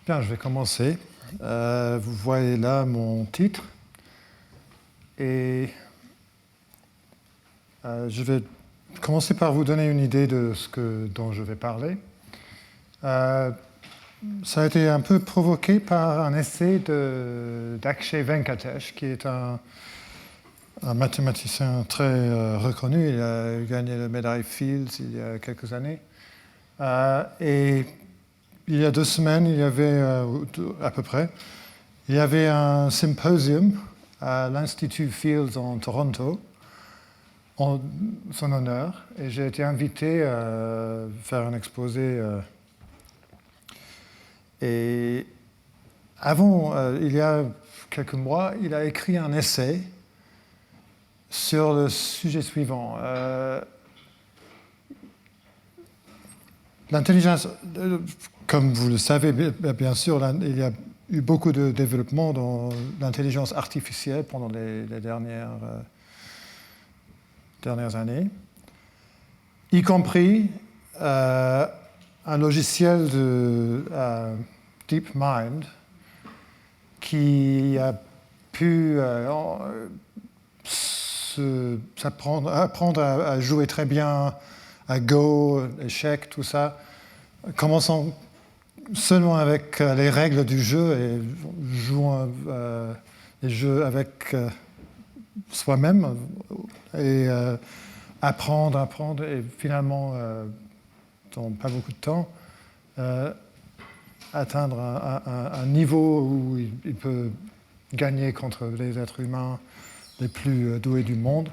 Bien, je vais commencer. Vous voyez là mon titre. Et je vais commencer par vous donner une idée de dont je vais parler. Ça a été un peu provoqué par un essai d'Akshay Venkatesh, qui est un mathématicien très reconnu. Il a gagné la médaille Fields il y a quelques années. Et il y a 2 semaines, il y avait, à peu près, il y avait un symposium à l'Institut Fields en Toronto, en son honneur, et j'ai été invité à faire un exposé. Et avant, il y a quelques mois, il a écrit un essai sur le sujet suivant. L'intelligence, comme vous le savez, bien sûr, il y a eu beaucoup de développement dans l'intelligence artificielle pendant les dernières années, y compris un logiciel de DeepMind qui a pu apprendre à jouer très bien à Go, échecs, tout ça, commençant seulement avec les règles du jeu et jouant les jeux avec soi-même et apprendre et finalement, dans pas beaucoup de temps, atteindre un niveau où il peut gagner contre les êtres humains les plus doués du monde.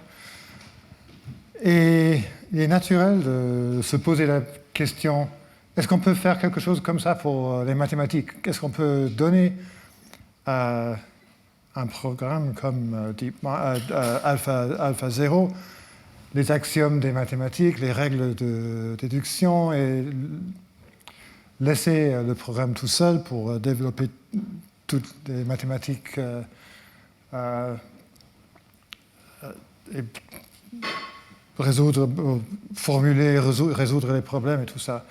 Et il est naturel de se poser la question, est-ce qu'on peut faire quelque chose comme ça pour les mathématiques? Est-ce qu'on peut donner à un programme comme AlphaZero les axiomes des mathématiques, les règles de déduction et laisser le programme tout seul pour développer toutes les mathématiques et formuler, résoudre les problèmes et tout ça.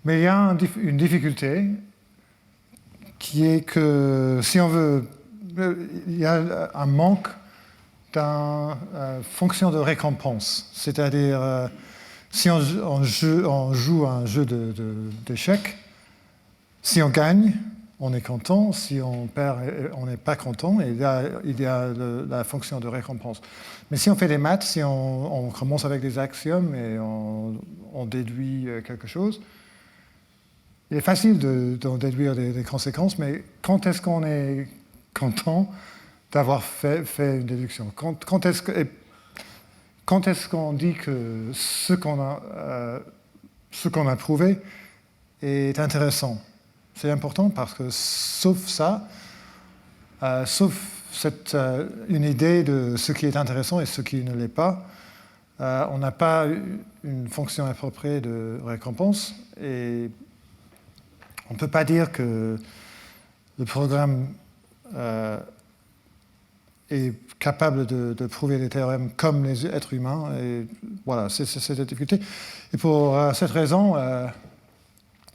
Mais il y a une difficulté qui est que si on veut, il y a un manque d'une fonction de récompense. C'est-à-dire, si on joue un jeu d'échecs, si on gagne, on est content. Si on perd, on n'est pas content. Et là, il y a la fonction de récompense. Mais si on fait des maths, si on commence avec des axiomes et on déduit quelque chose, il est facile d'en déduire des conséquences, mais quand est-ce qu'on est content d'avoir fait une déduction? Quand est-ce qu'on dit que ce qu'on a prouvé est intéressant? C'est important parce que sauf ça, sauf une idée de ce qui est intéressant et ce qui ne l'est pas, on n'a pas une fonction appropriée de récompense et on ne peut pas dire que le programme est capable de prouver les théorèmes comme les êtres humains. Et voilà, c'est la difficulté. Et pour cette raison,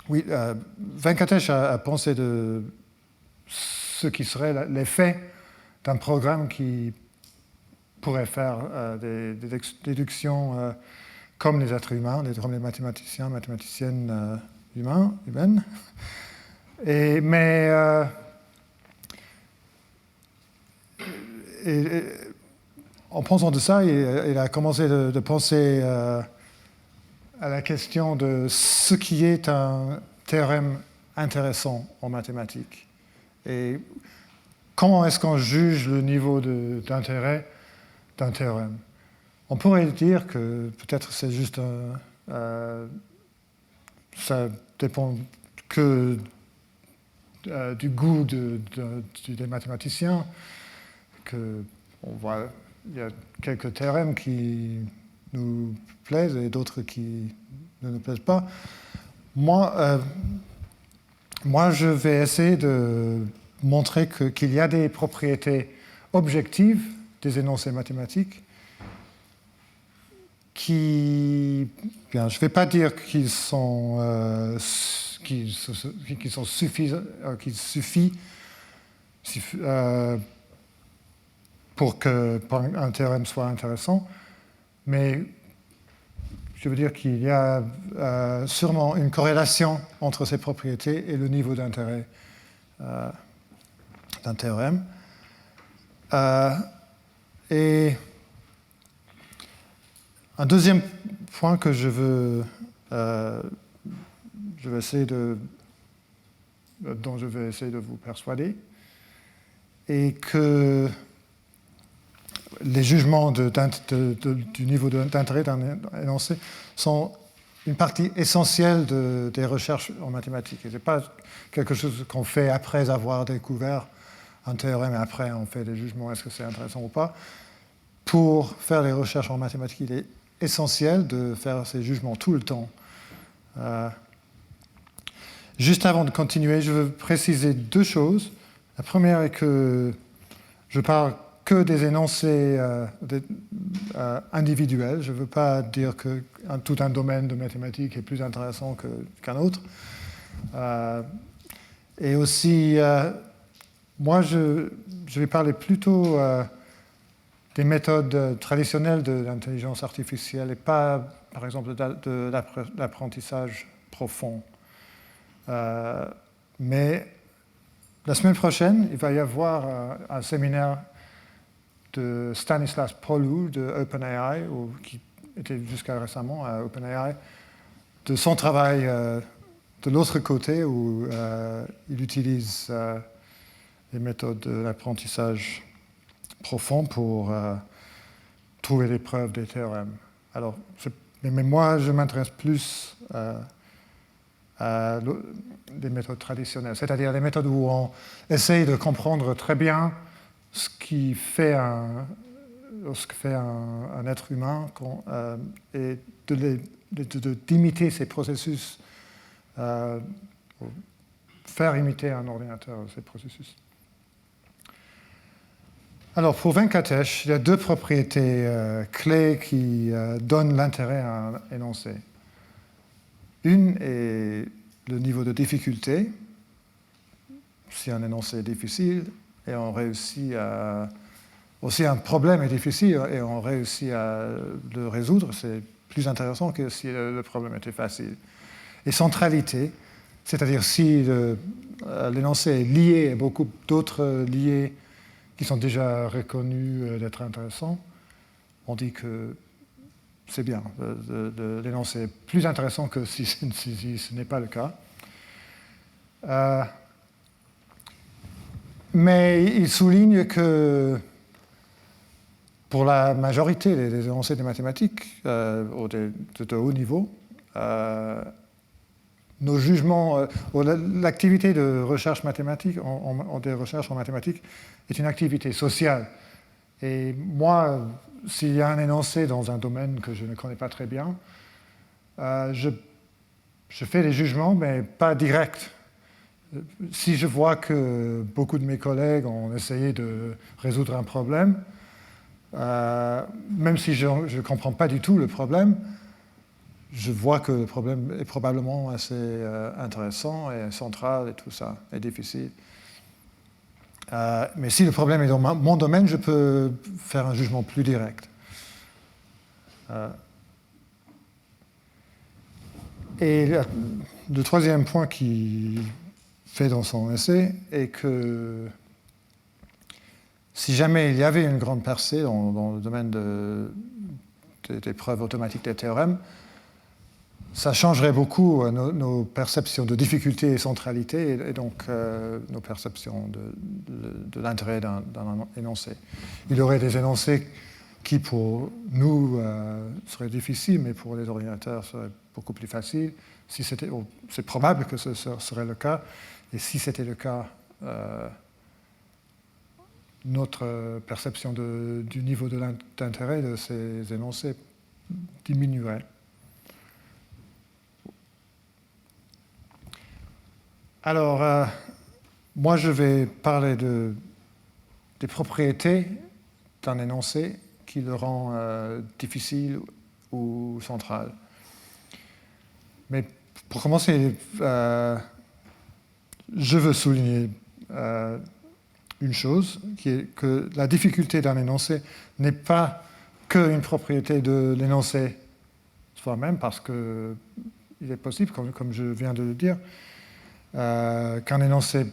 oui, Venkatesh a pensé de ce qui serait l'effet d'un programme qui pourrait faire des déductions comme les êtres humains, comme les mathématiciens, mathématiciennes humaines. Mais en pensant de ça, il a commencé de penser à la question de ce qui est un théorème intéressant en mathématiques. Et comment est-ce qu'on juge le niveau d'intérêt d'un théorème? On pourrait dire que peut-être c'est juste ça dépend que du goût des mathématiciens, que on voit, il y a quelques théorèmes qui nous plaisent et d'autres qui ne nous plaisent pas. Moi, je vais essayer de montrer qu'il y a des propriétés objectives des énoncés mathématiques qui, bien, je ne vais pas dire qu'ils qui suffit pour qu'un théorème soit intéressant, mais je veux dire qu'il y a sûrement une corrélation entre ses propriétés et le niveau d'intérêt d'un théorème. Et un deuxième point que je vais essayer dont je vais essayer de vous persuader, est que les jugements du niveau d'intérêt d'un énoncé sont une partie essentielle des recherches en mathématiques. Ce n'est pas quelque chose qu'on fait après avoir découvert un théorème et après on fait des jugements, est-ce que c'est intéressant ou pas. Pour faire les recherches en mathématiques, il est essentiel de faire ces jugements tout le temps. Juste avant de continuer, je veux préciser deux choses. La première est que je parle que des énoncés individuels. Je ne veux pas dire que tout un domaine de mathématiques est plus intéressant qu'un autre. Et aussi, moi, je vais parler plutôt des méthodes traditionnelles de l'intelligence artificielle et pas, par exemple, de l'apprentissage profond. Mais la semaine prochaine, il va y avoir un séminaire de Stanislas Polou de OpenAI, qui était jusqu'à récemment à OpenAI, de son travail de l'autre côté où il utilise les méthodes de l'apprentissage profond pour trouver les preuves des théorèmes. Alors, mais moi, je m'intéresse plus à des méthodes traditionnelles, c'est-à-dire les méthodes où on essaye de comprendre très bien ce qui fait un être humain et d'imiter ces processus, faire imiter un ordinateur ces processus. Alors, pour Venkatesh, il y a deux propriétés clés qui donnent l'intérêt à un énoncé. Une est le niveau de difficulté. Si un énoncé est difficile et on réussit aussi un problème est difficile et on réussit à le résoudre, c'est plus intéressant que si le problème était facile. Et centralité, c'est-à-dire si l'énoncé est lié à beaucoup d'autres liés qui sont déjà reconnus d'être intéressants, on dit que c'est bien. L'énoncé est plus intéressant que si ce n'est pas le cas. Mais il souligne que pour la majorité des énoncés des mathématiques de haut niveau, nos jugements, l'activité de recherche mathématique, des recherches en mathématiques, est une activité sociale. Et moi, s'il y a un énoncé dans un domaine que je ne connais pas très bien, je fais des jugements, mais pas directs. Si je vois que beaucoup de mes collègues ont essayé de résoudre un problème, même si je ne comprends pas du tout le problème, je vois que le problème est probablement assez intéressant et central et tout ça, et difficile. Mais si le problème est dans mon domaine, je peux faire un jugement plus direct. Et le troisième point qu'il fait dans son essai est que si jamais il y avait une grande percée dans le domaine des preuves automatiques des théorèmes, ça changerait beaucoup nos perceptions de difficulté et centralité, et donc nos perceptions de l'intérêt d'un énoncé. Il y aurait des énoncés qui, pour nous, seraient difficiles, mais pour les ordinateurs, seraient beaucoup plus faciles. C'est probable que ce serait le cas, et si c'était le cas, notre perception du niveau d'intérêt de ces énoncés diminuerait. Alors, moi, je vais parler des propriétés d'un énoncé qui le rend difficile ou central. Mais pour commencer, je veux souligner une chose, qui est que la difficulté d'un énoncé n'est pas qu'une propriété de l'énoncé soi-même, parce qu'il est possible, comme je viens de le dire, qu'un énoncé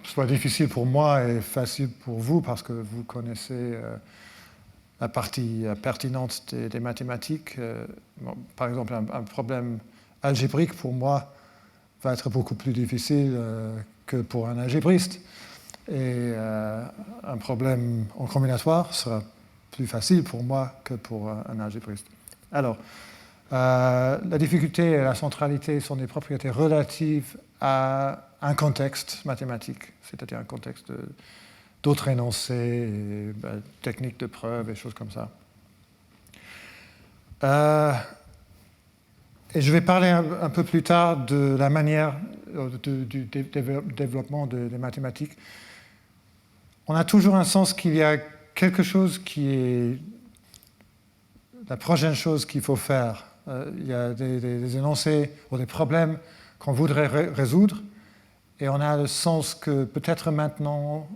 soit difficile pour moi et facile pour vous, parce que vous connaissez la partie pertinente des mathématiques. Par exemple, un problème algébrique, pour moi, va être beaucoup plus difficile que pour un algébriste. Et un problème en combinatoire sera plus facile pour moi que pour un algébriste. Alors, la difficulté et la centralité sont des propriétés relatives à un contexte mathématique, c'est-à-dire un contexte d'autres énoncés, techniques de preuve et choses comme ça. Et je vais parler un peu plus tard de la manière du développement des mathématiques. On a toujours un sens qu'il y a quelque chose qui est la prochaine chose qu'il faut faire. Il y a des énoncés ou des problèmes qu'on voudrait résoudre, et on a le sens que peut-être maintenant,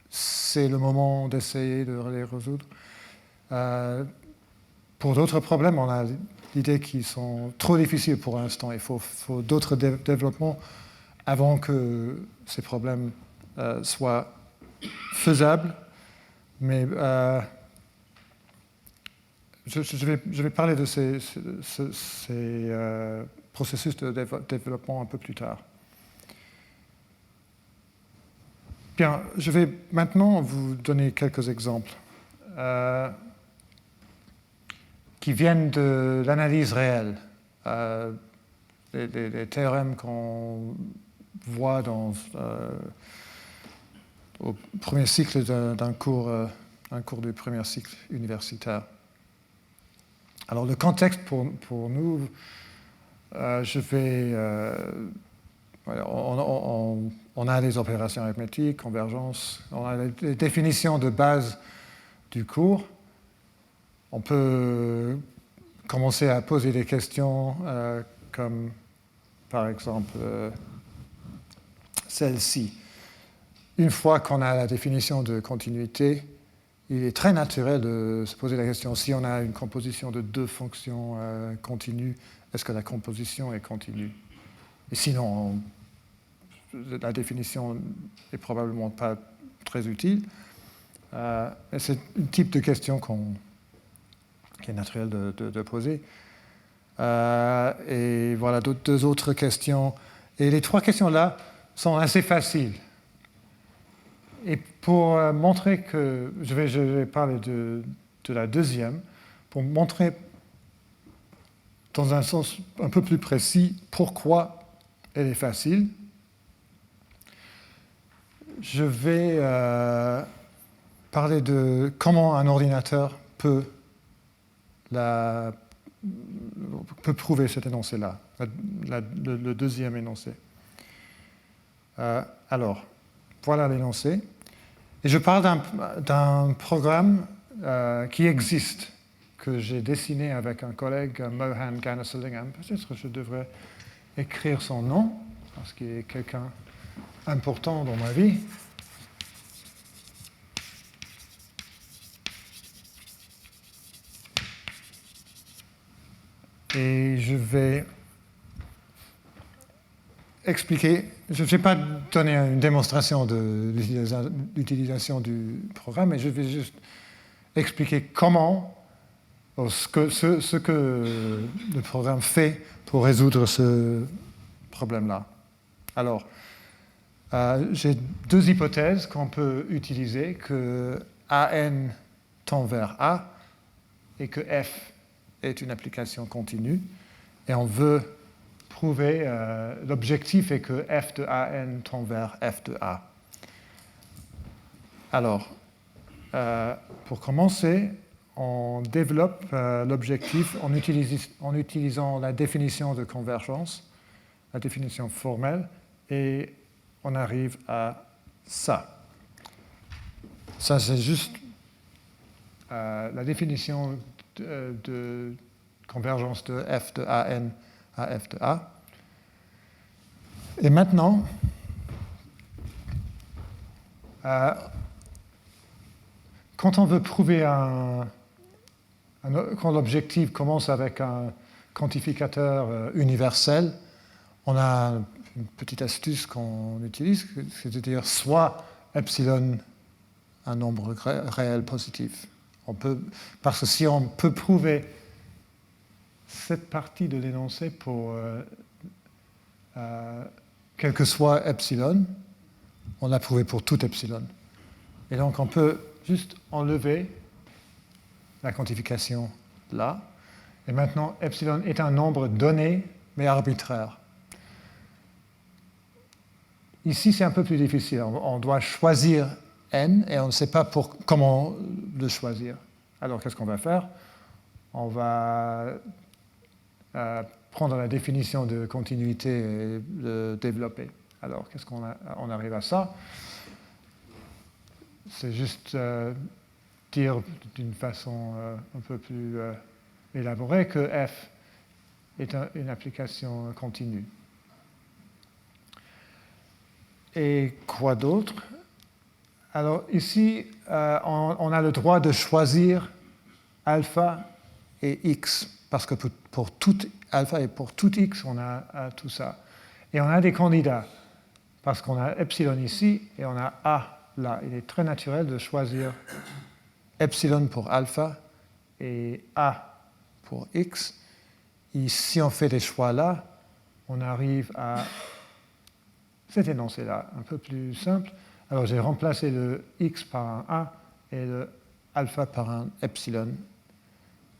c'est le moment d'essayer de les résoudre. Pour d'autres problèmes, on a l'idée qu'ils sont trop difficiles pour l'instant. Il faut d'autres développements avant que ces problèmes soient faisables. Mais je vais parler de ces processus de développement un peu plus tard. Bien, je vais maintenant vous donner quelques exemples qui viennent de l'analyse réelle, des théorèmes qu'on voit au premier cycle d'un cours du premier cycle universitaire. Alors le contexte pour nous, on a les opérations arithmétiques, convergence, on a les définitions de base du cours. On peut commencer à poser des questions comme, par exemple, celle-ci. Une fois qu'on a la définition de continuité, il est très naturel de se poser la question, si on a une composition de deux fonctions continues, est-ce que la composition est continue? Et sinon, la définition n'est probablement pas très utile. Mais c'est un type de question qui est naturel de poser. Et voilà deux autres questions. Et les trois questions-là sont assez faciles. Et pour montrer que... Je vais parler de la deuxième, pour montrer dans un sens un peu plus précis pourquoi elle est facile. Je vais parler de comment un ordinateur peut prouver cet énoncé-là, le deuxième énoncé. Alors, voilà l'énoncé. Et je parle d'un programme qui existe, que j'ai dessiné avec un collègue, Mohan Gunnasellingham. Peut-être que je devrais écrire son nom, parce qu'il est quelqu'un important dans ma vie. Et je vais expliquer, je ne vais pas donner une démonstration de l'utilisation du programme, mais je vais juste expliquer comment, ce que le programme fait pour résoudre ce problème-là. Alors, j'ai deux hypothèses qu'on peut utiliser, que AN tend vers A et que F est une application continue, et on veut prouver, l'objectif est que f de AN tend vers f de A. Alors, pour commencer, on développe l'objectif en utilisant la définition de convergence, la définition formelle, et on arrive à ça. Ça, c'est juste la définition de convergence de f de AN à f de A. Et maintenant, quand on veut prouver quand l'objectif commence avec un quantificateur universel, on a une petite astuce qu'on utilise, c'est-à-dire soit epsilon un nombre réel positif. Parce que si on peut prouver cette partie de l'énoncé pour quel que soit epsilon, on l'a prouvé pour tout epsilon. Et donc on peut juste enlever la quantification là. Et maintenant, epsilon est un nombre donné, mais arbitraire. Ici, c'est un peu plus difficile. On doit choisir n et on ne sait pas comment le choisir. Alors, qu'est-ce qu'on va faire? On va prendre la définition de continuité et le développer. Alors, qu'est-ce on arrive à ça? C'est juste dire d'une façon un peu plus élaborée que f est une application continue. Et quoi d'autre? Alors ici, on a le droit de choisir alpha et x, parce que pour tout alpha et pour tout x, on a tout ça. Et on a des candidats, parce qu'on a epsilon ici et on a a là. Il est très naturel de choisir epsilon pour alpha et a pour x. Et si on fait des choix là, on arrive à cet énoncé-là, un peu plus simple. Alors j'ai remplacé le x par un a et le alpha par un epsilon.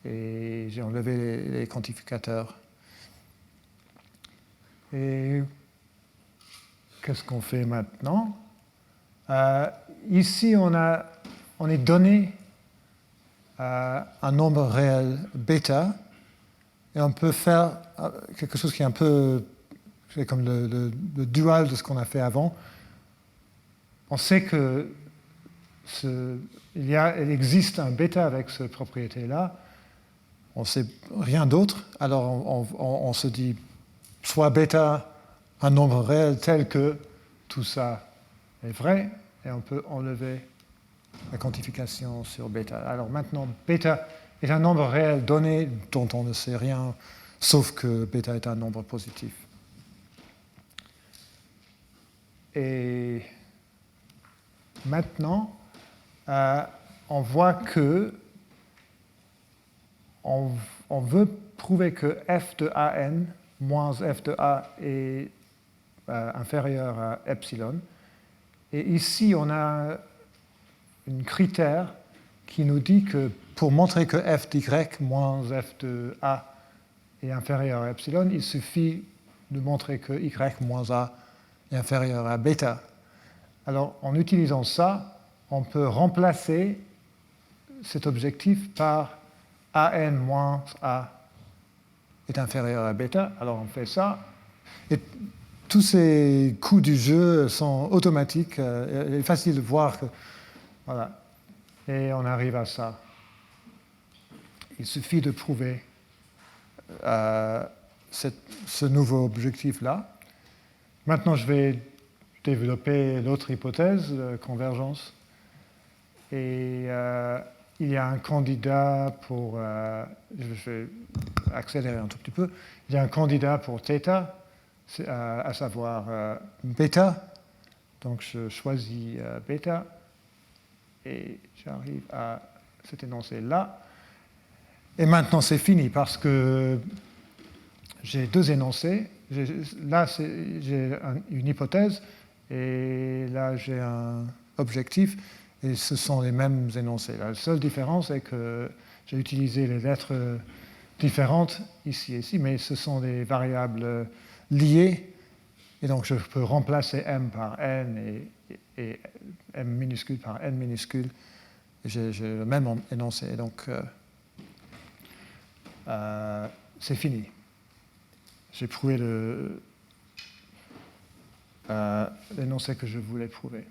Et j'ai enlevé les quantificateurs. Et qu'est-ce qu'on fait maintenant? Ici, on est donné un nombre réel bêta, et on peut faire quelque chose qui est un peu comme le dual de ce qu'on a fait avant. On sait que il existe un bêta avec cette propriété-là. On ne sait rien d'autre. Alors on se dit soit bêta un nombre réel tel que tout ça est vrai, et on peut enlever la quantification sur bêta. Alors maintenant, bêta est un nombre réel donné dont on ne sait rien, sauf que bêta est un nombre positif. Et maintenant, on voit que on veut prouver que f de an moins f de a est inférieur à epsilon. Et ici, on a un critère qui nous dit que pour montrer que f d'y moins f de a est inférieur à epsilon, il suffit de montrer que y moins a est inférieur à bêta. Alors, en utilisant ça, on peut remplacer cet objectif par an moins a est inférieur à bêta. Alors, on fait ça. Et tous ces coups du jeu sont automatiques. Il est facile de voir que... Voilà. Et on arrive à ça. Il suffit de prouver ce nouveau objectif-là. Maintenant, je vais développer l'autre hypothèse de convergence. Et il y a un candidat pour... je vais accélérer un tout petit peu. Il y a un candidat pour θ, à savoir bêta. Donc, je choisis bêta. Et j'arrive à cet énoncé-là. Et maintenant, c'est fini parce que j'ai deux énoncés. Là, j'ai une hypothèse et là, j'ai un objectif. Et ce sont les mêmes énoncés. La seule différence est que j'ai utilisé les lettres différentes ici et ici, mais ce sont des variables liées. Et donc, je peux remplacer m par n et m minuscule par n minuscule. J'ai le même énoncé. Et donc, c'est fini. J'ai prouvé l'énoncé que je voulais prouver.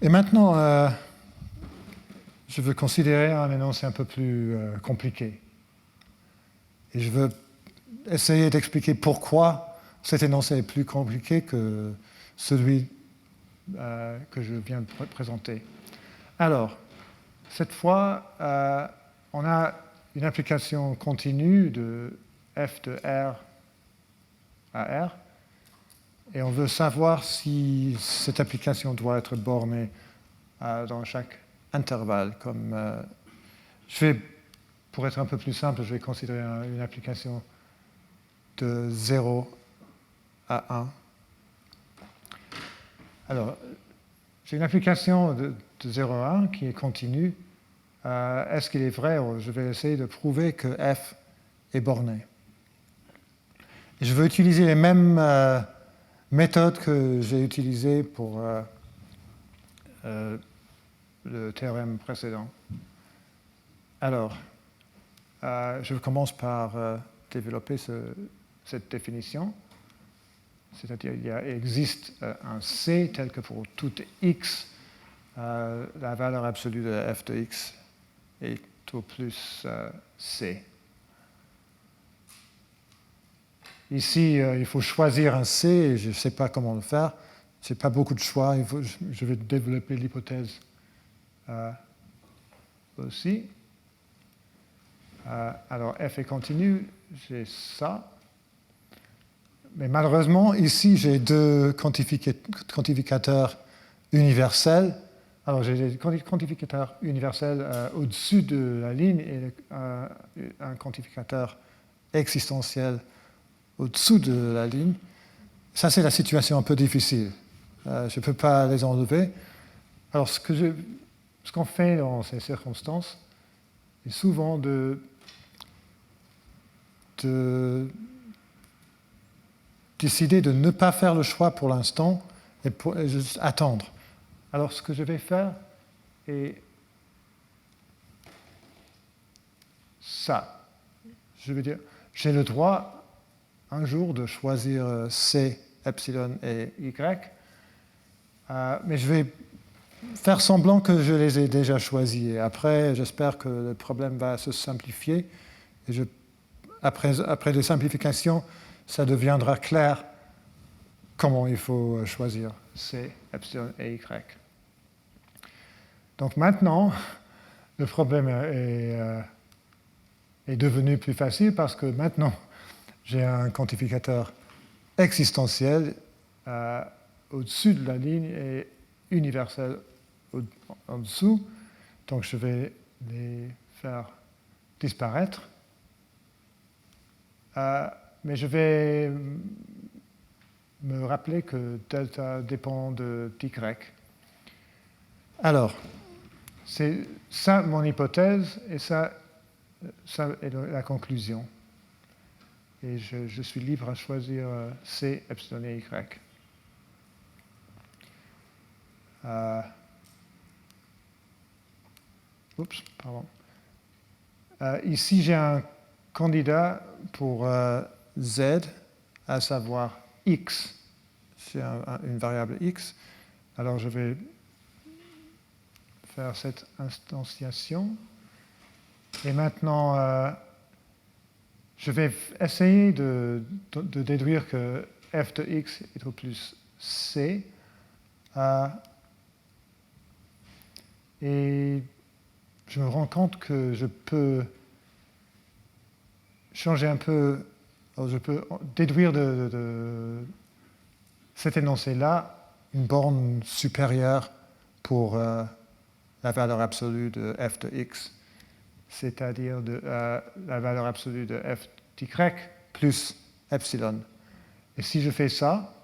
Et maintenant, je veux considérer un énoncé un peu plus compliqué. Et je veux essayer d'expliquer pourquoi cet énoncé est plus compliqué que celui que je viens de présenter. Alors, cette fois, on a une application continue de f de R à R, et on veut savoir si cette application doit être bornée dans chaque intervalle. Pour être un peu plus simple, je vais considérer une application de 0 à 1. Alors, j'ai une application de 0 à 1 qui est continue. Est-ce qu'il est vrai? Je vais essayer de prouver que f est borné. Et je veux utiliser les mêmes méthodes que j'ai utilisées pour le théorème précédent. Alors, je commence par développer cette définition. C'est-à-dire qu'il existe un C tel que pour tout x, la valeur absolue de f de x est au plus C. Ici, il faut choisir un C, et je ne sais pas comment le faire. Je n'ai pas beaucoup de choix. Je vais développer l'hypothèse aussi. Alors, f est continu, j'ai ça. Mais malheureusement, ici, j'ai deux quantificateurs universels. Alors, j'ai des quantificateurs universels au-dessus de la ligne et un quantificateur existentiel au-dessous de la ligne. Ça, c'est la situation un peu difficile. Je ne peux pas les enlever. Alors, ce qu'on fait dans ces circonstances est souvent de décider de ne pas faire le choix pour l'instant et juste attendre. Alors, ce que je vais faire est ça. Je veux dire, j'ai le droit un jour de choisir C, epsilon et Y, mais je vais faire semblant que je les ai déjà choisis. Et après, j'espère que le problème va se simplifier. Et après des simplifications, ça deviendra clair comment il faut choisir C, epsilon et Y. Donc maintenant, le problème est devenu plus facile parce que maintenant, j'ai un quantificateur existentiel au-dessus de la ligne et universel en dessous. Donc je vais les faire disparaître. Mais je vais me rappeler que delta dépend de y. Alors, c'est ça mon hypothèse et ça est la conclusion. Et je suis libre à choisir C, epsilon et Y. Oups, pardon. Ici, j'ai un candidat pour Z, à savoir X. C'est une variable X. Alors, je vais faire cette instantiation. Et maintenant, je vais essayer de déduire que f de x est au plus c. Et je me rends compte que je peux changer un peu, je peux déduire de cet énoncé-là une borne supérieure pour la valeur absolue de f de x, c'est-à-dire la valeur absolue de f d'y plus epsilon. Et si je fais ça,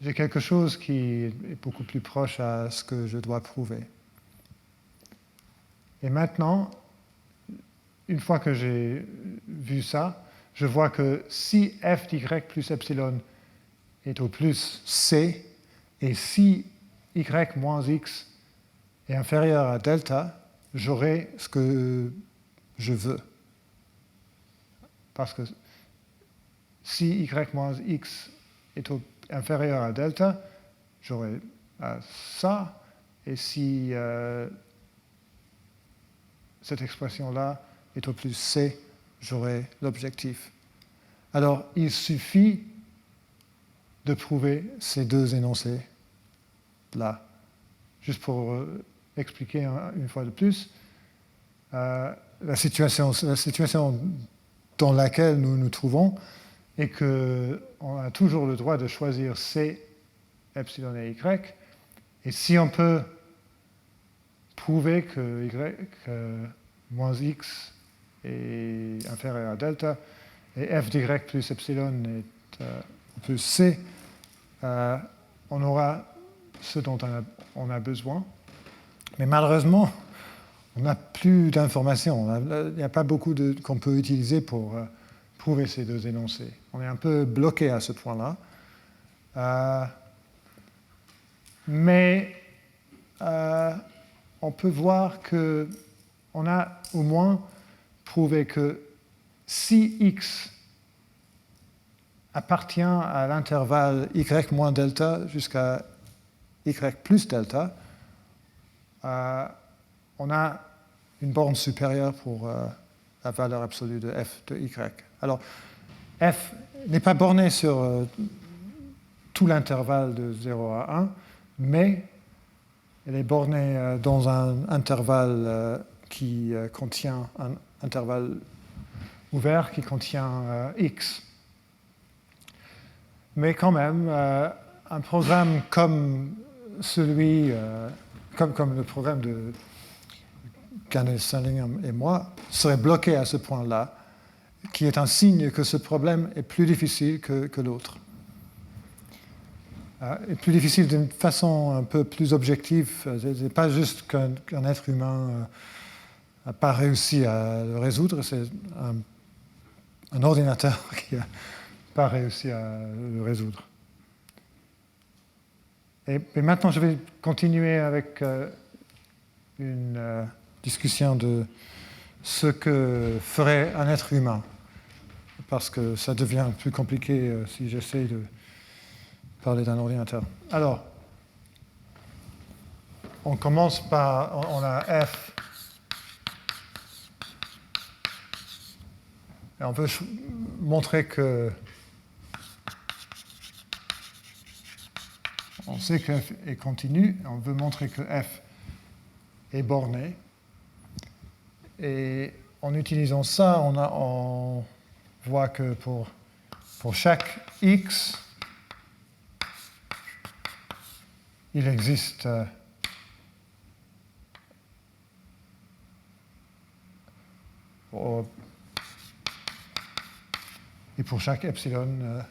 j'ai quelque chose qui est beaucoup plus proche à ce que je dois prouver. Et maintenant, une fois que j'ai vu ça, je vois que si f d'y plus epsilon est au plus c, et si y moins x est inférieur à delta, j'aurai ce que je veux. Parce que si y moins x est inférieur à delta, j'aurai ça, et si cette expression-là est au plus C, j'aurai l'objectif. Alors, il suffit de prouver ces deux énoncés-là. Juste pour expliquer une fois de plus, la situation dans laquelle nous nous trouvons est qu'on a toujours le droit de choisir C, epsilon et Y. Et si on peut prouver que moins X est inférieur à delta et f d'Y plus epsilon est plus C, on aura ce dont on a besoin. Mais malheureusement, on n'a plus d'informations. Il n'y a pas beaucoup qu'on peut utiliser pour prouver ces deux énoncés. On est un peu bloqué à ce point-là. Mais on peut voir qu'on a au moins prouvé que si X appartient à l'intervalle Y moins delta jusqu'à Y plus delta, on a une borne supérieure pour la valeur absolue de f de Y. Alors, f n'est pas borné sur tout l'intervalle de 0 à 1, mais elle est bornée dans un intervalle qui contient un intervalle ouvert qui contient X. Mais quand même, un programme comme celui, comme le programme de Ganel, Sandlingham et moi, serait bloqué à ce point-là, qui est un signe que ce problème est plus difficile que l'autre. Est plus difficile d'une façon un peu plus objective. Ce n'est pas juste qu'un être humain n'a pas réussi à le résoudre, c'est un ordinateur qui n'a pas réussi à le résoudre. Et maintenant, je vais continuer avec une discussion de ce que ferait un être humain, parce que ça devient plus compliqué si j'essaie de parler d'un ordinateur. Alors, on commence par, on a f, et on veut montrer que on sait que f est continu, on veut montrer que f est borné. Et en utilisant ça, on voit que pour chaque x, il existe et pour chaque epsilon,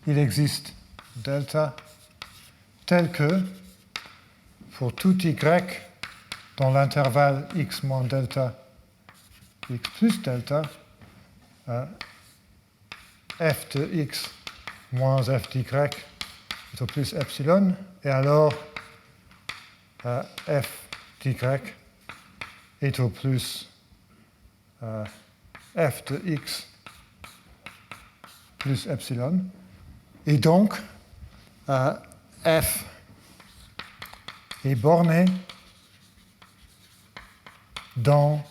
il existe delta tel que pour tout y dans l'intervalle x moins delta, x plus delta, f de x moins f d'y est au plus epsilon, et alors f d'y est au plus f de x plus epsilon. Et donc, f est borné dans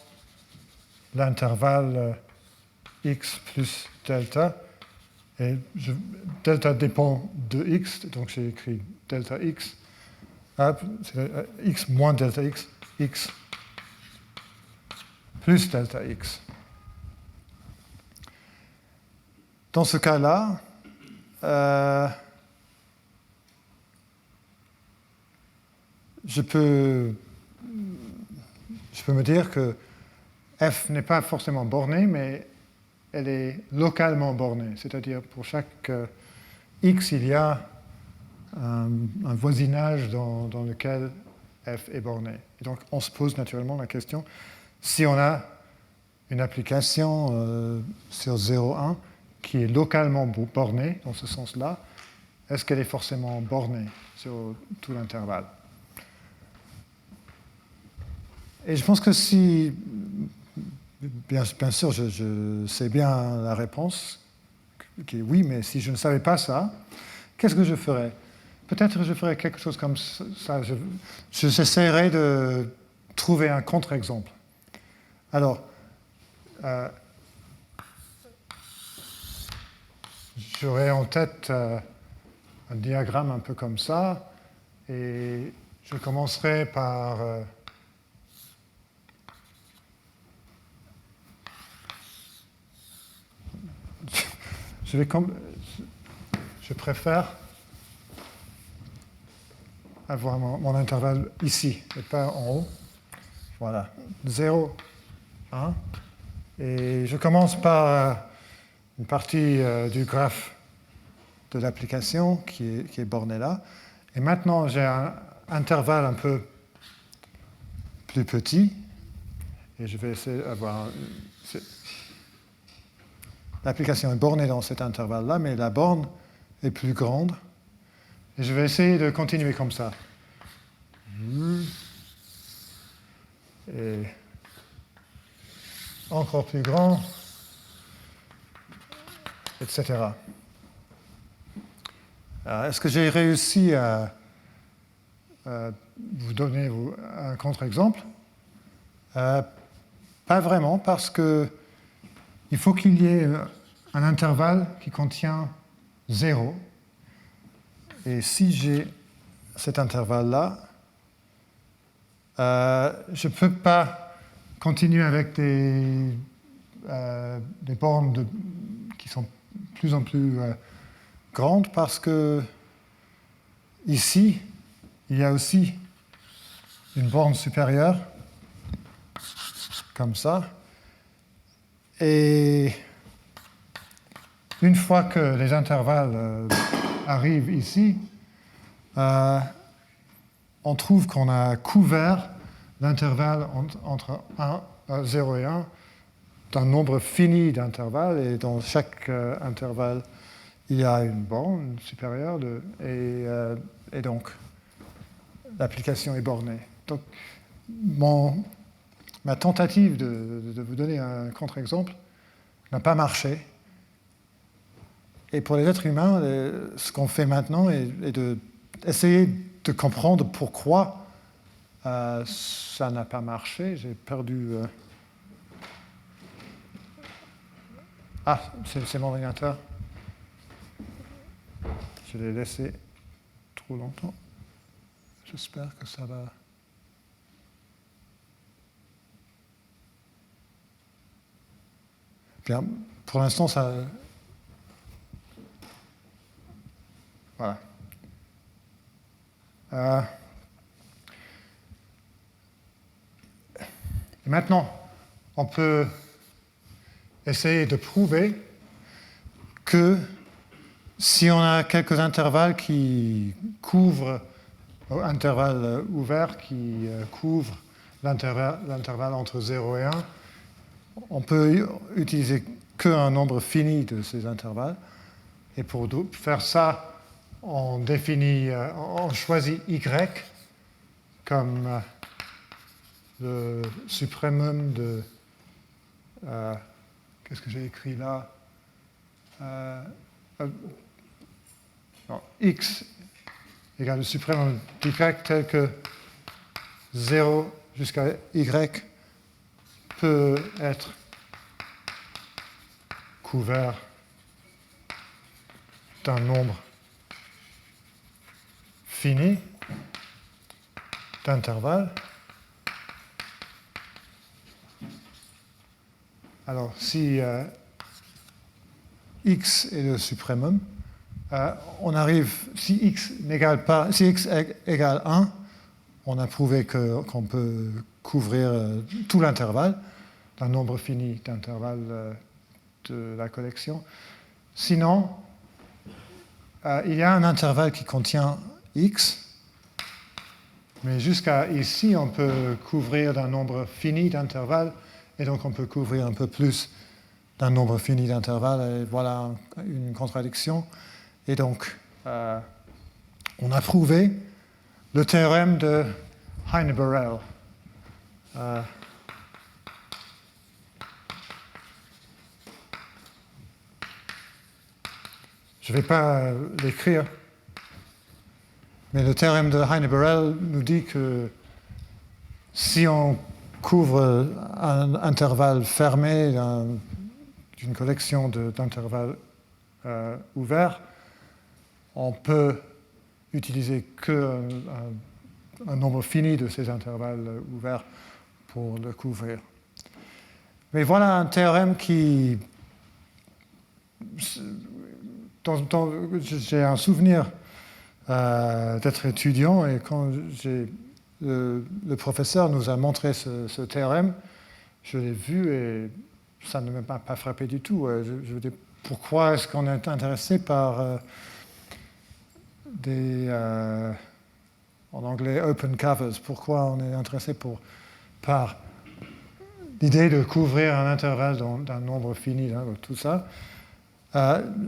l'intervalle x plus delta. Et delta dépend de x, donc j'ai écrit delta x. C'est x moins delta x, x plus delta x. Dans ce cas-là, je peux me dire que f n'est pas forcément bornée, mais elle est localement bornée. C'est-à-dire pour chaque x, il y a un voisinage dans lequel f est borné. Et donc on se pose naturellement la question, si on a une application sur 0,1 qui est localement bornée, dans ce sens-là, est-ce qu'elle est forcément bornée sur tout l'intervalle? Et je pense que si, bien sûr, je sais bien la réponse, qui est oui, mais si je ne savais pas ça, qu'est-ce que je ferais? Peut-être que je ferais quelque chose comme ça. J'essaierais de trouver un contre-exemple. Alors, j'aurai en tête un diagramme un peu comme ça, et je commencerai par je préfère avoir mon intervalle ici, et pas en haut. Voilà, 0, 1. Et je commence par une partie du graphe de l'application qui est bornée là. Et maintenant, j'ai un intervalle un peu plus petit. Et je vais essayer d'avoir... L'application est bornée dans cet intervalle-là, mais la borne est plus grande. Et je vais essayer de continuer comme ça. Et encore plus grand, etc. Alors, est-ce que j'ai réussi à vous donner un contre-exemple? Pas vraiment, parce qu'il faut qu'il y ait un intervalle qui contient 0. Et si j'ai cet intervalle-là, je ne peux pas continuer avec des bornes qui sont de plus en plus grandes, parce que ici, il y a aussi une borne supérieure, comme ça. Et une fois que les intervalles arrivent ici, on trouve qu'on a couvert l'intervalle entre 0 et 1 d'un nombre fini d'intervalles, et dans chaque intervalle, il y a une borne supérieure, et donc l'application est bornée. Donc, ma tentative de vous donner un contre-exemple n'a pas marché. Et pour les êtres humains, ce qu'on fait maintenant est d'essayer de comprendre pourquoi ça n'a pas marché. J'ai perdu... Ah, c'est mon ordinateur. Je l'ai laissé trop longtemps. J'espère que ça va... Bien, pour l'instant, ça... Voilà. Et maintenant, on peut essayer de prouver que si on a quelques intervalles qui couvrent, intervalles ouverts qui couvrent l'intervalle entre 0 et 1, on peut utiliser qu'un nombre fini de ces intervalles. Et pour faire ça, on choisit y comme le suprêmum de... qu'est-ce que j'ai écrit là? Non, x égale le suprêmum d'y tel que 0 jusqu'à y peut être couvert d'un nombre fini d'intervalles. Alors, si x est le suprêmum, on arrive, si x égale 1, on a prouvé qu'on peut couvrir tout l'intervalle d'un nombre fini d'intervalles de la collection. Sinon, il y a un intervalle qui contient x, mais jusqu'à ici, on peut couvrir d'un nombre fini d'intervalles, et donc on peut couvrir un peu plus d'un nombre fini d'intervalles, et voilà une contradiction. Et donc, on a prouvé le théorème de Heine-Borel. Je ne vais pas l'écrire, mais le théorème de Heine-Borel nous dit que si on couvre un intervalle fermé d'une collection d'intervalles ouverts, on peut utiliser qu'un nombre fini de ces intervalles ouverts pour le couvrir. Mais voilà un théorème qui... J'ai un souvenir d'être étudiant et quand le professeur nous a montré ce théorème, je l'ai vu et ça ne m'a pas frappé du tout. Je me dis, pourquoi est-ce qu'on est intéressé par en anglais, open covers? Pourquoi on est intéressé par l'idée de couvrir un intervalle d'un nombre fini, tout ça?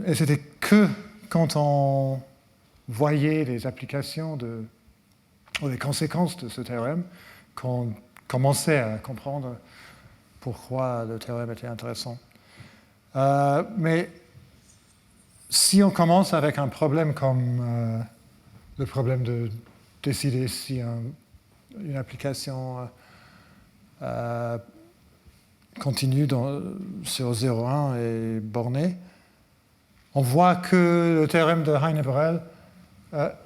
Et c'était que quand on voyait les applications ou les conséquences de ce théorème qu'on commençait à comprendre pourquoi le théorème était intéressant. Mais si on commence avec un problème comme le problème de décider si une application continue sur 0,1 est bornée, on voit que le théorème de Heine-Borel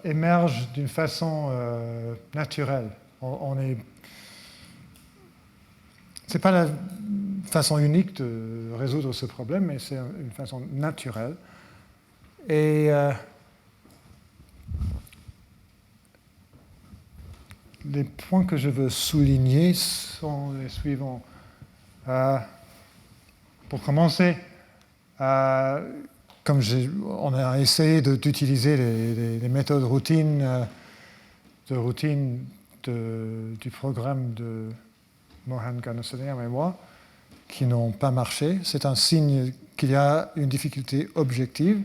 émerge d'une façon naturelle. C'est pas la façon unique de résoudre ce problème, mais c'est une façon naturelle. Et les points que je veux souligner sont les suivants. Pour commencer, comme on a essayé d'utiliser les méthodes routines du programme de Mohan Gunnarsdottir et moi, qui n'ont pas marché, c'est un signe qu'il y a une difficulté objective.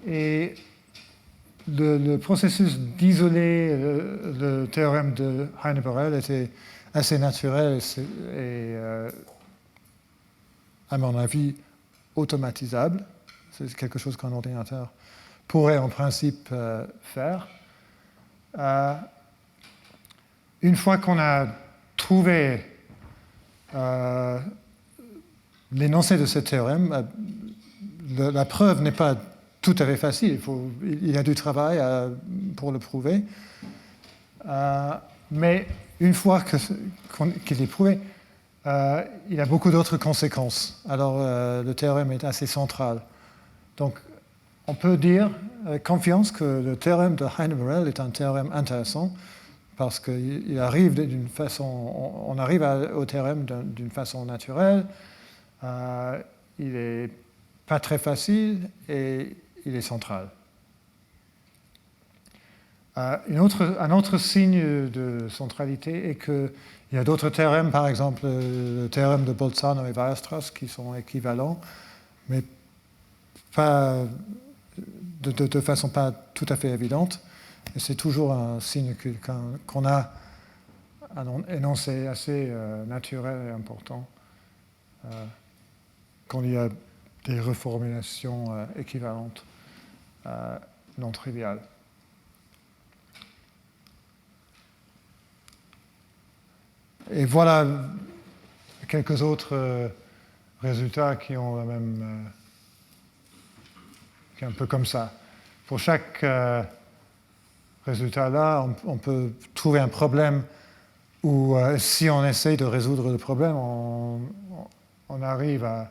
Et le processus d'isoler le théorème de Heine-Borel était assez naturel et à mon avis, automatisable. C'est quelque chose qu'un ordinateur pourrait en principe faire. Une fois qu'on a trouvé l'énoncé de ce théorème, la preuve n'est pas tout à fait facile. Il y a du travail pour le prouver. Mais une fois qu'il est prouvé, il y a beaucoup d'autres conséquences. Alors, le théorème est assez central. Donc, on peut dire avec confiance que le théorème de Heine-Borel est un théorème intéressant parce qu'il arrive d'une façon, on arrive au théorème d'une façon naturelle. Il n'est pas très facile et il est central. Un autre signe de centralité est qu'il y a d'autres théorèmes, par exemple le théorème de Bolzano et Weierstrass, qui sont équivalents, mais pas, de façon pas tout à fait évidente. Et c'est toujours un signe qu'on a un énoncé assez naturel et important quand il y a des reformulations équivalentes non triviales. Et voilà quelques autres résultats qui ont la même... qui est un peu comme ça. Pour chaque résultat là, on peut trouver un problème où si on essaye de résoudre le problème, on arrive à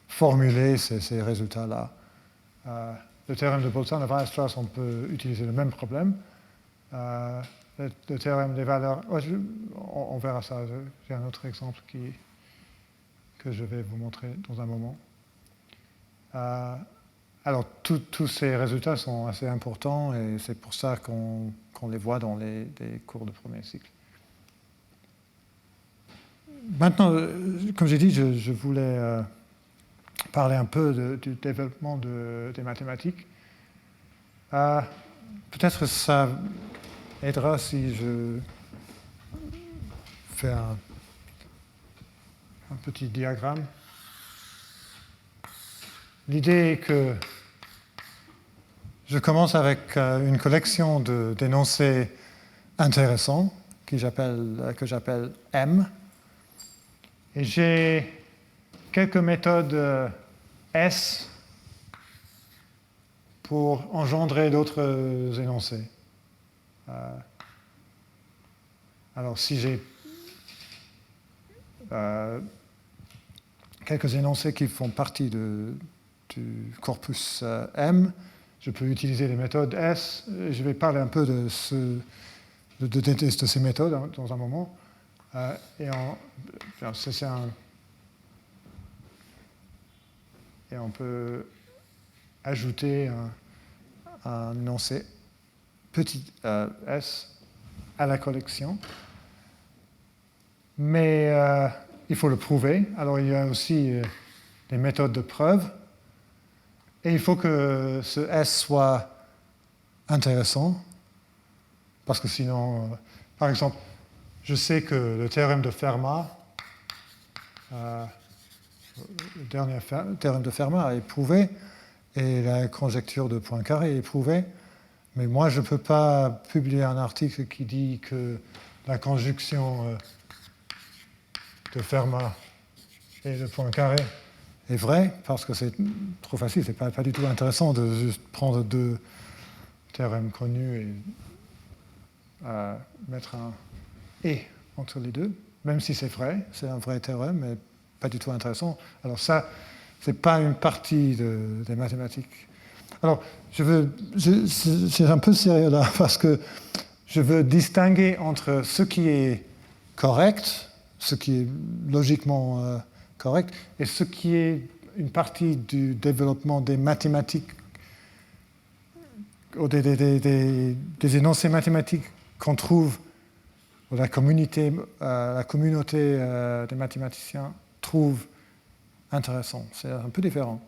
formuler ces résultats-là. Le théorème de Bolzano et Weierstrass, on peut utiliser le même problème. Le théorème des valeurs, on verra ça, j'ai un autre exemple que je vais vous montrer dans un moment. Alors, tous ces résultats sont assez importants et c'est pour ça qu'on les voit dans les cours de premier cycle. Maintenant, comme j'ai dit, je voulais parler un peu du développement des mathématiques. Peut-être ça aidera si je fais un petit diagramme. L'idée est que je commence avec une collection d'énoncés intéressant que j'appelle M. Et j'ai quelques méthodes S pour engendrer d'autres énoncés. Alors si j'ai quelques énoncés qui font partie du corpus M, je peux utiliser les méthodes S. Je vais parler un peu de ces méthodes dans un moment. Et on peut ajouter un énoncé petit s à la collection. Mais il faut le prouver. Alors il y a aussi des méthodes de preuve. Et il faut que ce S soit intéressant. Parce que sinon, par exemple, je sais que le théorème de Fermat, le dernier théorème de Fermat est prouvé, et la conjecture de Poincaré est prouvée. Mais moi, je ne peux pas publier un article qui dit que la conjonction de Fermat et de Poincaré est vraie, parce que c'est trop facile. Ce n'est pas du tout intéressant de juste prendre deux théorèmes connus et mettre un « et » entre les deux, même si c'est vrai, c'est un vrai théorème, mais pas du tout intéressant. Alors ça, ce n'est pas une partie des mathématiques. Alors, c'est un peu sérieux là, parce que je veux distinguer entre ce qui est correct, ce qui est logiquement correct, et ce qui est une partie du développement des mathématiques, ou des énoncés mathématiques qu'on trouve, ou la communauté des mathématiciens trouve intéressant. C'est un peu différent.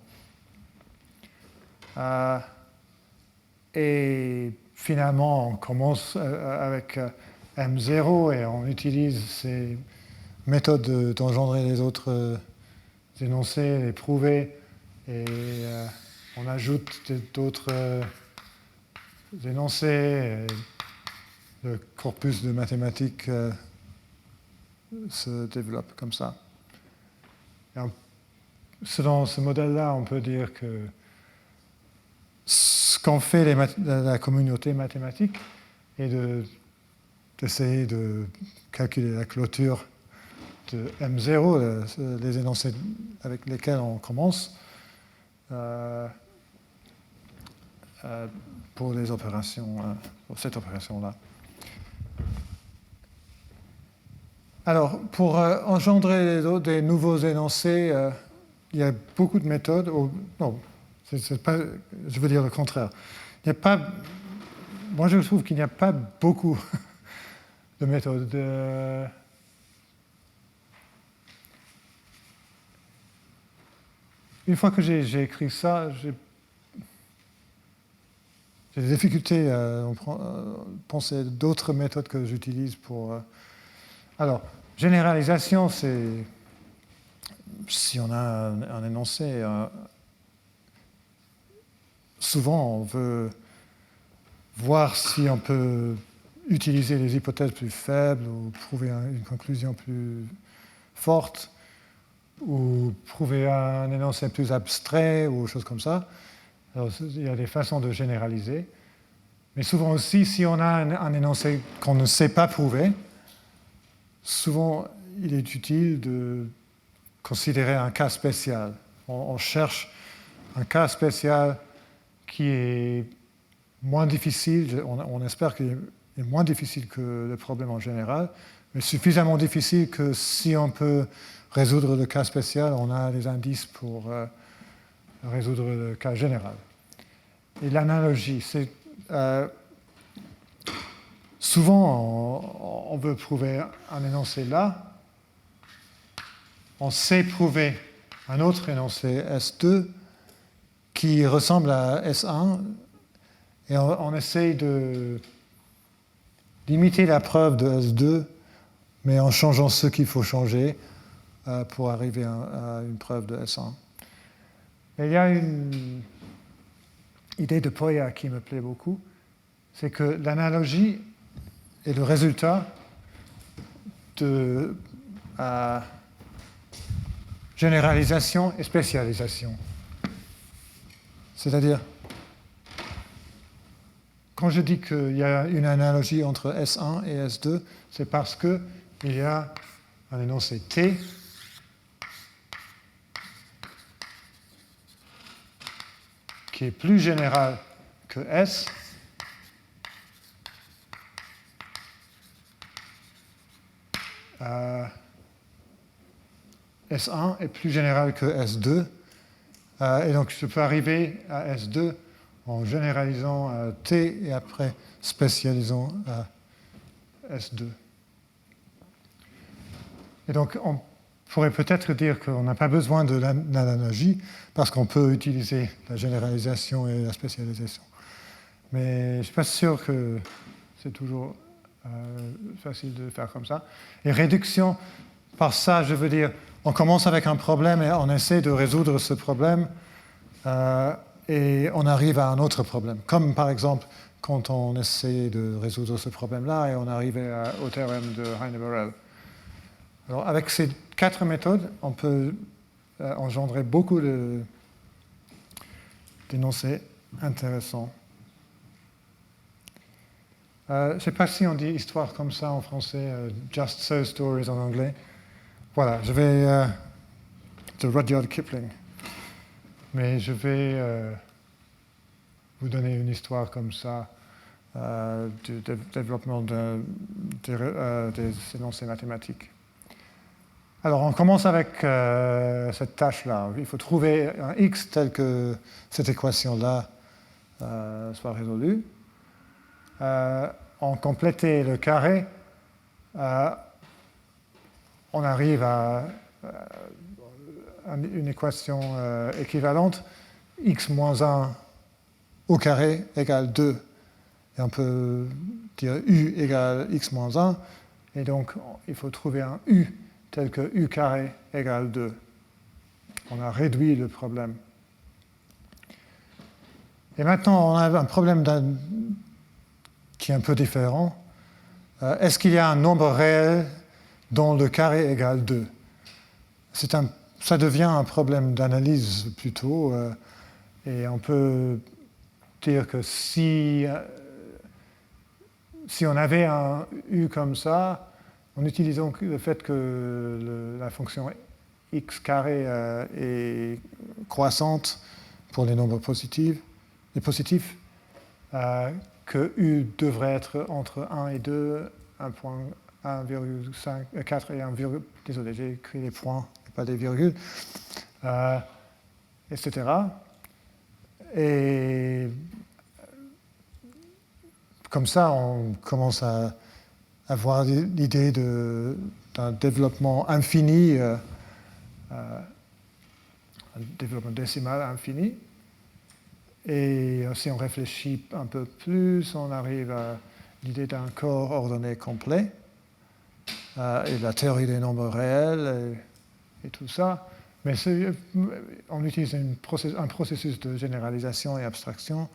Et finalement, on commence avec M0 et on utilise ces méthodes d'engendrer les autres énoncés, les prouver, et on ajoute d'autres énoncés. Et le corpus de mathématiques se développe comme ça. Selon ce modèle-là, on peut dire que ce qu'ont fait la communauté mathématique est d'essayer de calculer la clôture de M0, les énoncés avec lesquels on commence, pour les opérations, pour cette opération-là. Alors, pour engendrer des nouveaux énoncés, il y a beaucoup de méthodes. Non, je veux dire le contraire. Moi, je trouve qu'il n'y a pas beaucoup de méthodes. Une fois que j'ai écrit ça, j'ai des difficultés à penser d'autres méthodes que j'utilise pour... Alors, généralisation, c'est... Si on a un énoncé, souvent on veut voir si on peut utiliser les hypothèses plus faibles ou prouver une conclusion plus forte ou prouver un énoncé plus abstrait ou choses comme ça. Alors, il y a des façons de généraliser. Mais souvent aussi, si on a un énoncé qu'on ne sait pas prouver, souvent il est utile de considérer un cas spécial. On cherche un cas spécial qui est moins difficile, on espère qu'il est moins difficile que le problème en général, mais suffisamment difficile que si on peut résoudre le cas spécial, on a des indices pour résoudre le cas général. Et l'analogie, c'est... souvent, on veut prouver un énoncé là, on sait prouver un autre énoncé S2 qui ressemble à S1 et on essaye d'imiter la preuve de S2 mais en changeant ce qu'il faut changer pour arriver à une preuve de S1. Et il y a une idée de Poya qui me plaît beaucoup, c'est que l'analogie est le résultat de généralisation et spécialisation. C'est-à-dire, quand je dis qu'il y a une analogie entre S1 et S2, c'est parce qu'il y a un énoncé T qui est plus général que S, S1 est plus général que S2, et donc je peux arriver à S2 en généralisant à T et après spécialisant à S2. Et donc on pourrait peut-être dire qu'on n'a pas besoin de l'analogie parce qu'on peut utiliser la généralisation et la spécialisation. Mais je ne suis pas sûr que c'est toujours facile de faire comme ça. Et réduction, par ça, je veux dire, on commence avec un problème et on essaie de résoudre ce problème et on arrive à un autre problème. Comme par exemple, quand on essaie de résoudre ce problème-là et on arrive au théorème de Heine-Borel. Alors, avec ces 4 méthodes, on peut engendrer beaucoup d'énoncés intéressants. Je ne sais pas si on dit histoire comme ça en français, just so stories en anglais. Voilà, je vais de Rudyard Kipling. Mais je vais vous donner une histoire comme ça du développement des énoncés mathématiques. Alors, on commence avec cette tâche-là. Il faut trouver un x tel que cette équation-là soit résolue. En compléter le carré, on arrive à une équation équivalente, x moins 1 au carré égale 2. Et on peut dire u égale x moins 1, et donc il faut trouver un u tel que u carré égale 2. On a réduit le problème. Et maintenant, on a un problème qui est un peu différent. Est-ce qu'il y a un nombre réel dont le carré égale 2 ? Ça devient un problème d'analyse plutôt, et on peut dire que si on avait un u comme ça, en utilisant le fait que la fonction x carré est croissante pour les nombres positifs, que u devrait être entre 1 et 2, 1,4 et 1, désolé, j'ai écrit les points et pas des virgules, etc. Et comme ça, on commence à avoir l'idée d'un développement infini, un développement décimal infini. Et si on réfléchit un peu plus, on arrive à l'idée d'un corps ordonné complet, et la théorie des nombres réels, et tout ça. Mais on utilise un processus de généralisation et abstraction.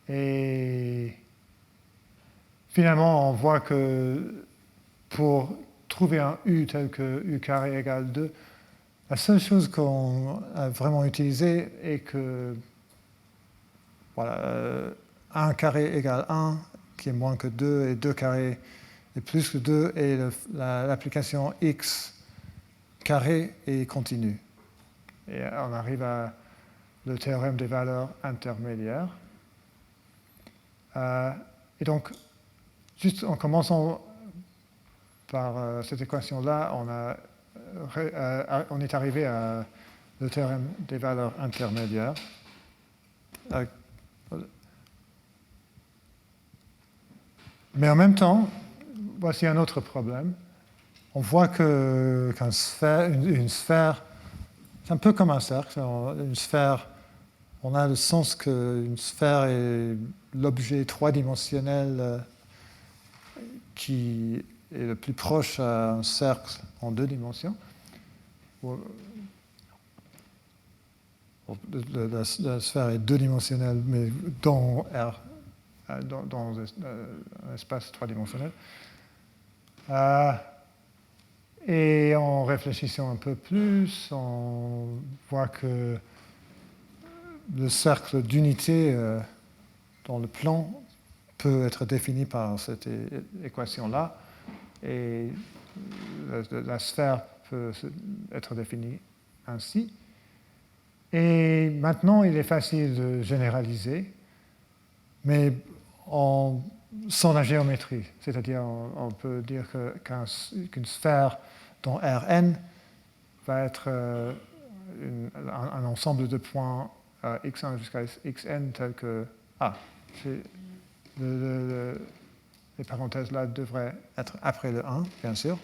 Et finalement, on voit que pour trouver un u tel que u carré égale 2, la seule chose qu'on a vraiment utilisée est que 1 carré égale 1, qui est moins que 2, et 2 carré est plus que 2, et l'application x carré est continue. Et on arrive à le théorème des valeurs intermédiaires. Et donc, juste en commençant par cette équation-là, on est arrivé à le théorème des valeurs intermédiaires. Mais en même temps, voici un autre problème. On voit qu'une sphère, c'est un peu comme un cercle. Une sphère, on a le sens qu'une sphère est l'objet trois-dimensionnel qui est le plus proche à un cercle en 2 dimensions. La sphère est 2-dimensionnelle, mais dans R dans un espace trois-dimensionnel. Et en réfléchissant un peu plus, on voit que le cercle d'unité dans le plan peut être défini par cette équation-là, et la sphère peut être définie ainsi. Et maintenant, il est facile de généraliser, mais sans la géométrie. C'est-à-dire, on peut dire qu'une sphère dont Rn va être un ensemble de points x1 jusqu'à xn tel que... les parenthèses là devraient être après le 1, bien sûr.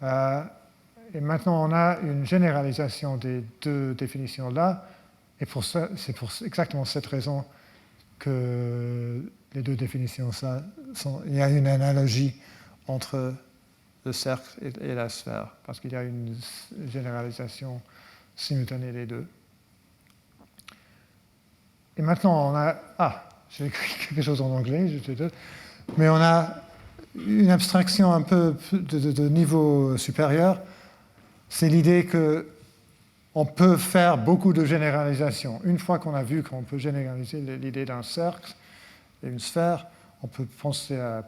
Et maintenant, on a une généralisation des deux définitions-là, et c'est pour exactement cette raison que les deux définitions, il y a une analogie entre le cercle et la sphère, parce qu'il y a une généralisation simultanée des deux. Et maintenant, on a... j'ai écrit quelque chose en anglais, mais on a une abstraction un peu de niveau supérieur. C'est l'idée qu'on peut faire beaucoup de généralisations. Une fois qu'on a vu qu'on peut généraliser l'idée d'un cercle et une sphère, on peut penser à,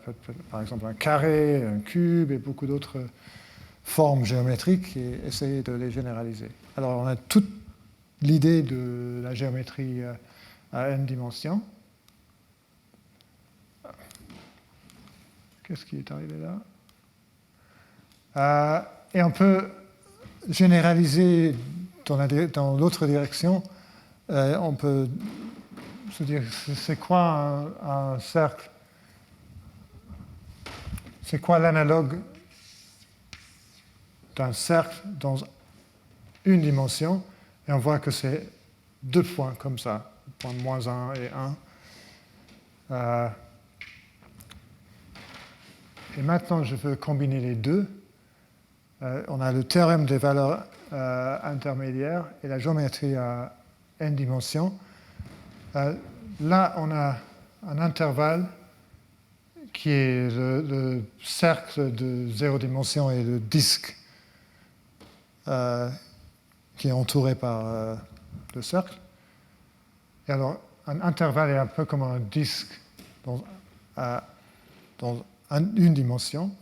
par exemple, un carré, un cube et beaucoup d'autres formes géométriques et essayer de les généraliser. Alors, on a toute l'idée de la géométrie à n dimensions. Qu'est-ce qui est arrivé là? Et on peut généraliser dans l'autre direction. On peut se dire, c'est quoi un cercle? C'est quoi l'analogue d'un cercle dans une dimension? Et on voit que c'est deux points comme ça, point moins 1 et 1. Et maintenant, je veux combiner les deux. On a le théorème des valeurs intermédiaires et la géométrie à n dimensions. Là, on a un intervalle qui est le cercle de 0 dimension et le disque qui est entouré par le cercle. Et alors, un intervalle est un peu comme un disque dans une dimension.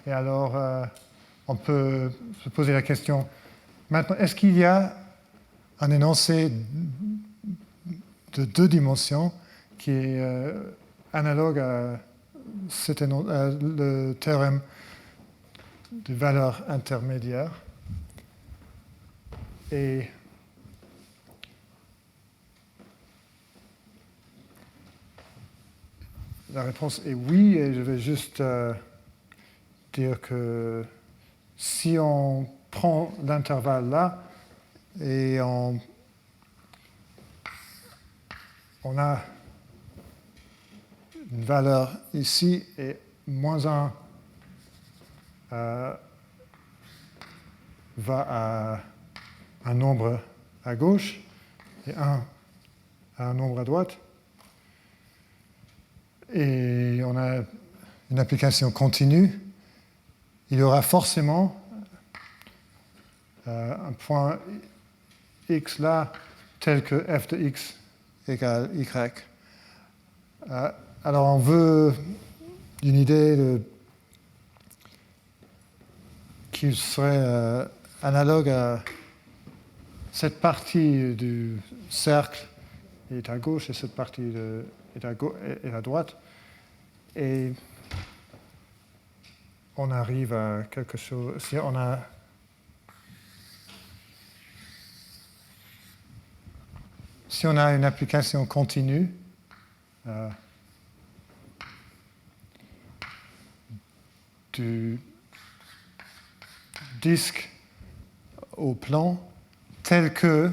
Et alors, on peut se poser la question, maintenant, est-ce qu'il y a un énoncé de deux dimensions qui est analogue à le théorème de valeurs intermédiaires? Et la réponse est oui, et je vais juste dire que si on prend l'intervalle là et on a une valeur ici et moins 1 va à un nombre à gauche et 1 à un nombre à droite. Et on a une application continue, il y aura forcément un point x là tel que f de x égale y. Alors on veut une idée qui serait analogue à cette partie du cercle est à gauche et cette partie est à droite. Et on arrive à quelque chose. Si on a une application continue, du disque au plan, tel que,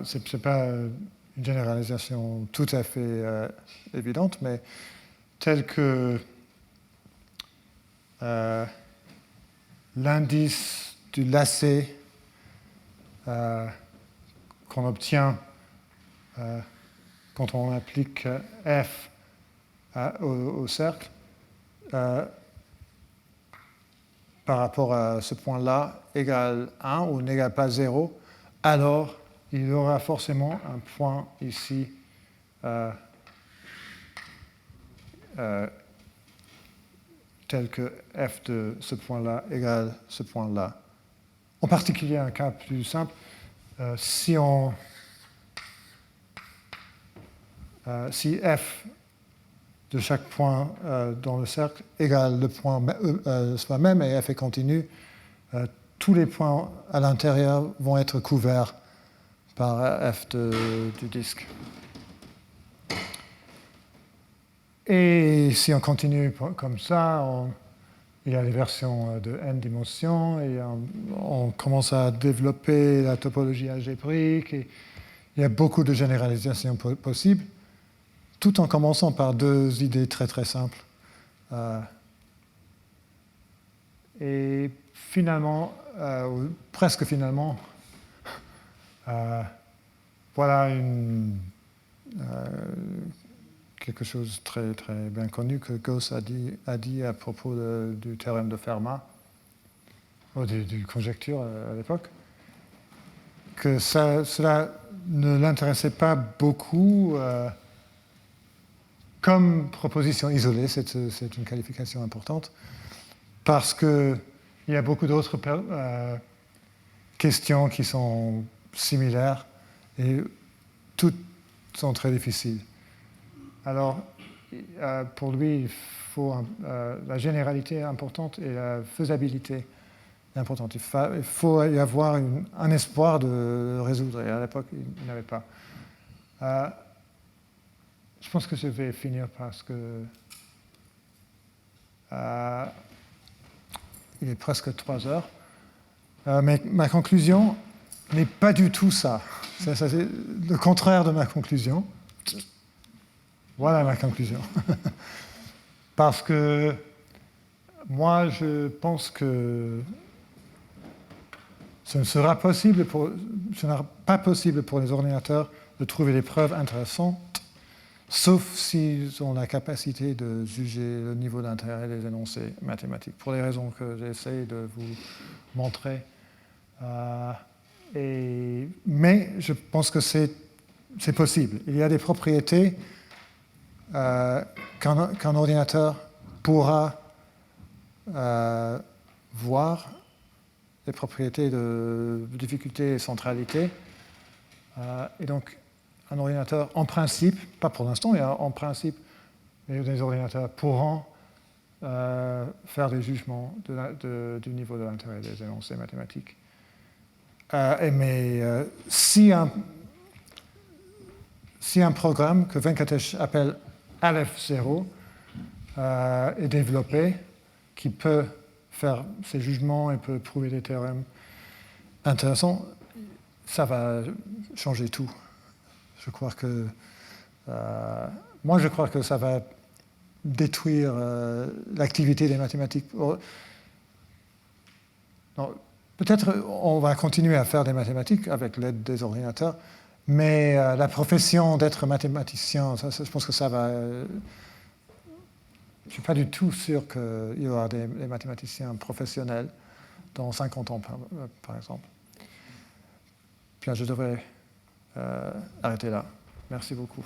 ce n'est pas une généralisation tout à fait évidente, mais tel que l'indice du lacet qu'on obtient quand on applique f au cercle, par rapport à ce point-là égale 1 ou n'égale pas 0, alors il y aura forcément un point ici tel que f de ce point-là égale ce point-là. En particulier, un cas plus simple, si f de chaque point dans le cercle égale le point soi-même et f est continu, tous les points à l'intérieur vont être couverts par f du disque. Et si on continue comme ça, il y a des versions de n dimensions et on commence à développer la topologie algébrique et il y a beaucoup de généralisations possibles, tout en commençant par deux idées très très simples. Et finalement, ou presque finalement, voilà quelque chose de très, très bien connu que Gauss a dit à propos du théorème de Fermat, ou du conjecture à l'époque, que cela ne l'intéressait pas beaucoup comme proposition isolée, c'est une qualification importante, parce qu'il y a beaucoup d'autres questions qui sont similaires et toutes sont très difficiles. Alors, pour lui, il faut la généralité est importante et la faisabilité est importante. Il faut y avoir un espoir de résoudre, et à l'époque, il n'y avait pas. Je pense que je vais finir parce que il est presque 3 heures. Mais ma conclusion n'est pas du tout ça. Ça c'est le contraire de ma conclusion. Voilà ma conclusion. Parce que moi, je pense que ce ne sera pas possible pour les ordinateurs de trouver des preuves intéressantes, sauf s'ils ont la capacité de juger le niveau d'intérêt des énoncés mathématiques, pour les raisons que j'essaie de vous montrer. Mais je pense que c'est possible. Il y a des propriétés qu'un ordinateur pourra voir, les propriétés de difficulté et centralité. Et donc, un ordinateur, en principe, pas pour l'instant, mais en principe, les ordinateurs pourront faire des jugements du niveau de l'intérêt des énoncés mathématiques. Mais si un programme que Venkatesh appelle Aleph0 est développé, qui peut faire ces jugements et peut prouver des théorèmes intéressants, ça va changer tout. Je crois que ça va détruire l'activité des mathématiques. Peut-être on va continuer à faire des mathématiques avec l'aide des ordinateurs, mais la profession d'être mathématicien, je pense que ça va... je ne suis pas du tout sûr qu'il y aura des mathématiciens professionnels dans 50 ans, par exemple. Bien, je devrais arrêter là. Merci beaucoup.